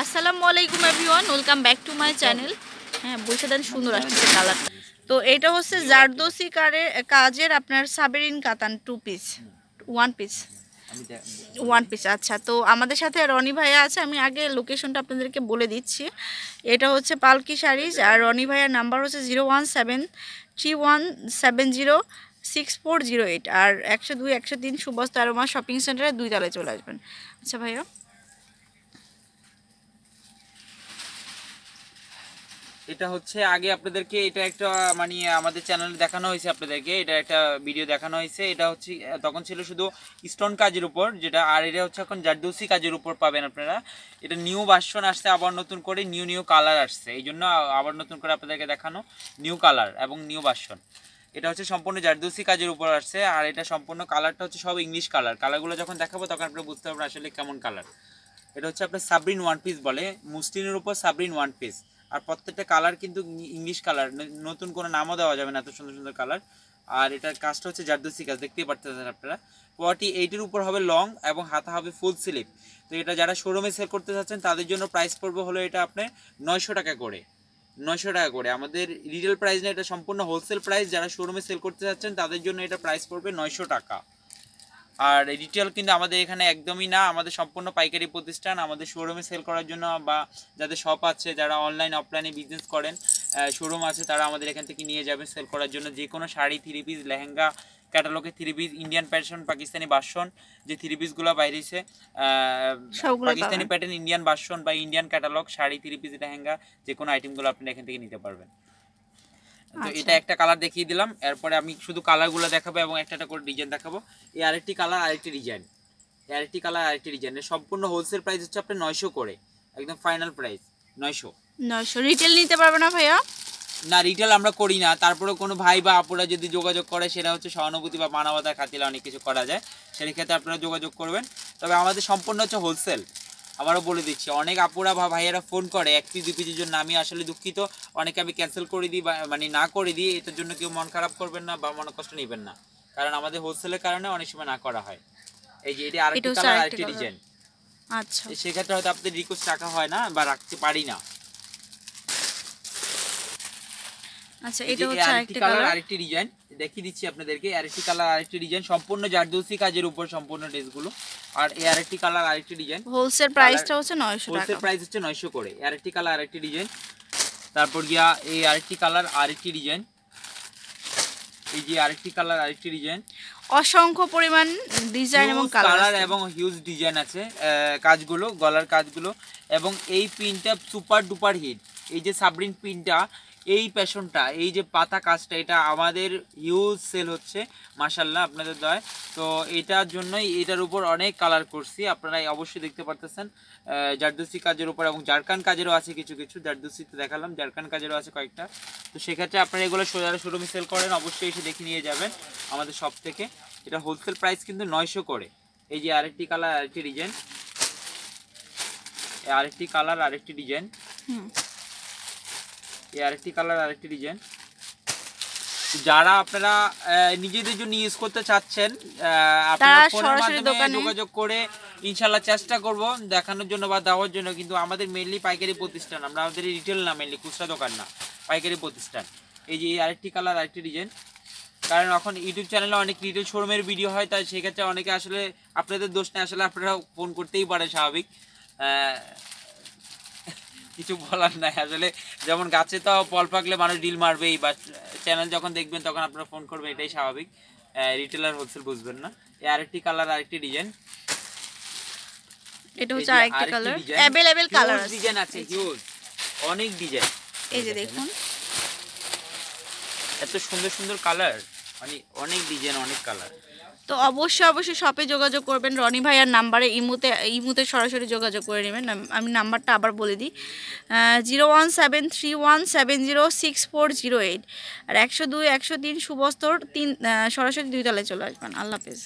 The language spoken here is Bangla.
আসসালামু আলাইকুম everyone, welcome back to my channel. হ্যাঁ, বলতে দেন, সুন্দর আসছে কালার। তো এটা হচ্ছে জারদোসি কাজের আপনার সাবেরিন কাতান 2 পিস, 1 পিস, 1 পিস। আচ্ছা, তো আমাদের সাথে রনি ভাইয়া আছে। আমি আগে লোকেশনটা আপনাদেরকে বলে দিচ্ছি। এটা হচ্ছে পালকি শাড়িজ, আর রনি ভাইয়ার নাম্বার হচ্ছে 01731706408, আর 102-103 সুভাষ তারমা শপিং সেন্টারে 2 তলায় চলে আসবেন। আচ্ছা ভাইয়া, এটা হচ্ছে আগে আপনাদেরকে এটা একটা মানে আমাদের চ্যানেলে দেখানো হয়েছে, আপনাদেরকে এটা একটা ভিডিও দেখানো হয়েছে। এটা হচ্ছে তখন ছিল শুধু স্টোন কাজের উপর যেটা, আর এটা হচ্ছে এখন জারদৌসি কাজের উপর পাবেন আপনারা। এটা নিউ ভার্সন আসছে, আবার নতুন করে নিউ কালার আসছে, এই জন্য আবার নতুন করে আপনাদেরকে দেখানো নিউ কালার এবং নিউ ভার্সন। এটা হচ্ছে সম্পূর্ণ জারদৌসি কাজের উপর আসছে, আর এটা সম্পূর্ণ কালারটা হচ্ছে সব ইংলিশ কালার। কালারগুলো যখন দেখাবো তখন আপনারা বুঝতে পারবেন আসলে কেমন কালার। এটা হচ্ছে আপনার সাবরিন 1 পিস বলে, মুসলিনের উপর সাবরিন 1 পিস। আর প্রত্যেকটা কালার কিন্তু ইংলিশ কালার, নতুন কোনো নামও দেওয়া যাবে না, এত সুন্দর সুন্দর কালার। আর এটার কাজটা হচ্ছে জারদৌসি কাজ, দেখতেই পারতেছেন আপনারা। 48-এর উপর হবে লং এবং হাতা হবে ফুল স্লিভ। তো এটা যারা শোরুমে সেল করতে চাচ্ছেন তাদের জন্য প্রাইস পড়বে হলো এটা আপনার 900 টাকা করে। 900 টাকা করে আমাদের রিটেল প্রাইস না, এটা সম্পূর্ণ হোলসেল প্রাইস। যারা শোরুমে সেল করতে চাচ্ছেন তাদের জন্য এটা প্রাইস পড়বে 900 টাকা। আর রিটেল কিন্তু আমাদের এখানে একদমই না, আমাদের সম্পূর্ণ পাইকারি প্রতিষ্ঠান। আমাদের শোরুমে সেল করার জন্য বা যাদের শপ আছে, যারা অনলাইন অফলাইনে বিজনেস করেন, শোরুম আছে, তারা আমাদের এখান থেকে নিয়ে যাবেন সেল করার জন্য। যে কোনো শাড়ি, 3 পিস, লেহেঙ্গা, ক্যাটালগে 3 piece, Indian pattern, Pakistani version, যে 3 পিসগুলো বাইরেছে, পাকিস্তানি প্যাটার্ন, ইন্ডিয়ান ভার্সন বা Indian catalogue sari, 3 piece, lehenga, যে কোনো আইটেমগুলো আপনি এখান থেকে নিতে পারবেন। তো এটা একটা কালার দেখিয়ে দিলাম, এরপরে আমি শুধু কালারগুলো দেখাবো এবং একটা করে ডিজাইন দেখাবো। এই আরেকটি কালার, আরেকটি ডিজাইন, এই আরেকটি কালার, আরেকটি ডিজাইন। সম্পূর্ণ হোলসেল প্রাইস হচ্ছে আপনার 900 করে, একদম ফাইনাল প্রাইস 900। রিটেল নিতে পারবে না ভাইয়া? না, রিটেল আমরা করি না। তারপরে কোনো ভাই বা আপুরা যদি যোগাযোগ করে, সেটা হচ্ছে সহানুভূতি বা মানবতার খাতিরে অনেক কিছু করা যায়, সেই ক্ষেত্রে আপনারা যোগাযোগ করবেন। তবে আমাদের সম্পূর্ণ হচ্ছে হোলসেল। আবারও বলে দিচ্ছি, অনেক আপুরা বা ভাইয়েরা ফোন করে 1 পিস 2 পিসের জন্য। আমি আসলে দুঃখিত, অনেকে আমি ক্যান্সেল করে দিই বা মানে না করে দিই। এটার জন্য কেউ মন খারাপ করবেন না বা মন কষ্ট নেবেন না, কারণ আমাদের হোলসেলের কারণে অনেক সময় না করা হয়। এই যে এটা আরেকটি কালার, আরেকটি ডিজাইন। আচ্ছা, সেক্ষেত্রে হয়তো আপনাদের রিকোয়েস্ট রাখা হয় না বা রাখতে পারি না। আচ্ছা, এটা হচ্ছে আরেকটি কালার, আরেকটি ডিজাইন দেখিয়ে দিচ্ছি আপনাদেরকে। আরেকটি কালার, আরেকটি ডিজাইন, সম্পূর্ণ জারদৌসি কাজের উপর সম্পূর্ণ ড্রেসগুলো। আর এই আরেকটি কালার, আরেকটি ডিজাইন। হোলসেল প্রাইসটা হচ্ছে 900 টাকা, হোলসেল প্রাইস হচ্ছে 900 করে। আরেকটি কালার, আরেকটি ডিজাইন। তারপর গিয়া এই আরেকটি কালার, আরেকটি ডিজাইন। এই যে আরেকটি কালার, আরেকটি ডিজাইন। অসংখ্য পরিমাণ ডিজাইন এবং কালার এবং হিউজ ডিজাইন আছে। কাজগুলো, গলার কাজগুলো, এবং এই পিনটা সুপার ডুপার হিট। এই যে সাবরিন পিনটা, এই প্যাশনটা, এই যে পাতা কাজটা, এটা আমাদের হিউজ সেল হচ্ছে মাশাআল্লাহ আপনাদের দয়। তো এটার জন্যই এটার উপর অনেক কালার করছি, আপনারা অবশ্যই দেখতে পারতেছেন। জারদৌসি কাজের উপর এবং জারকান কাজেরও আছে কিছু কিছু। জারদৌসিতে দেখালাম, জারকান কাজেরও আছে কয়েকটা। তো সেক্ষেত্রে আপনারা এগুলো যারা শোরুমে সেল করেন অবশ্যই এসে দেখে নিয়ে যাবেন আমাদের শপ থেকে। এটা হোলসেল প্রাইস কিন্তু 900 করে। এই যে আরেকটি কালার, আরেকটি ডিজাইন, আরেকটি কালার, আরেকটি ডিজাইন, এই আরেকটি কালার, আরেকটি ডিজাইন। যারা আপনারা নিজেদের জন্য ইউজ করতে চাচ্ছেন, আপনারা ফোনের মাধ্যমে যোগাযোগ করে ইনশাআল্লাহ চেষ্টা করব দেখানোর জন্য বা দেওয়ার জন্য। কিন্তু আমাদের মেইনলি পাইকারি প্রতিষ্ঠান, আমরা আমাদের রিটেল না, মেইনলি খুচরা দোকান না, পাইকারি প্রতিষ্ঠান। এই যে আরেকটি কালার, আরেকটি ডিজাইন। কারণ এখন ইউটিউব চ্যানেলে অনেক রিটেল শোরুমের ভিডিও হয়, তাই সেক্ষেত্রে অনেকে আসলে আপনাদের দোষ নেই, আসলে আপনারা ফোন করতেই পারে, স্বাভাবিক, কিছু বলার নাই আসলে। যেমন গাছে তো ফল পাকলে মানুষ ডিল মারবেই, বা চ্যানেল যখন দেখবেন তখন আপনারা ফোন করবেন, এটাই স্বাভাবিক। রিটেলার হোলসেল বুঝবেন না। এই আরেকটি কালার, আরেকটি ডিজাইন। এটা হচ্ছে আরেকটি কালার, अवेलेबल কালার আছে, ডিজাইন আছে হিউজ, অনেক ডিজাইন। এই যে দেখুন, এত সুন্দর সুন্দর কালার, মানে অনেক ডিজাইন, অনেক কালার। তো অবশ্যই শপে যোগাযোগ করবেন রনি ভাইয়ার নাম্বারে। ইমুতে সরাসরি যোগাযোগ করে নেবেন। আমি নাম্বারটা আবার বলে দিই, 01731706408, আর 102-103 সুবস্তর 3 সরাসরি 2 তলায় চলে আসবেন। আল্লাহ হাফেজ।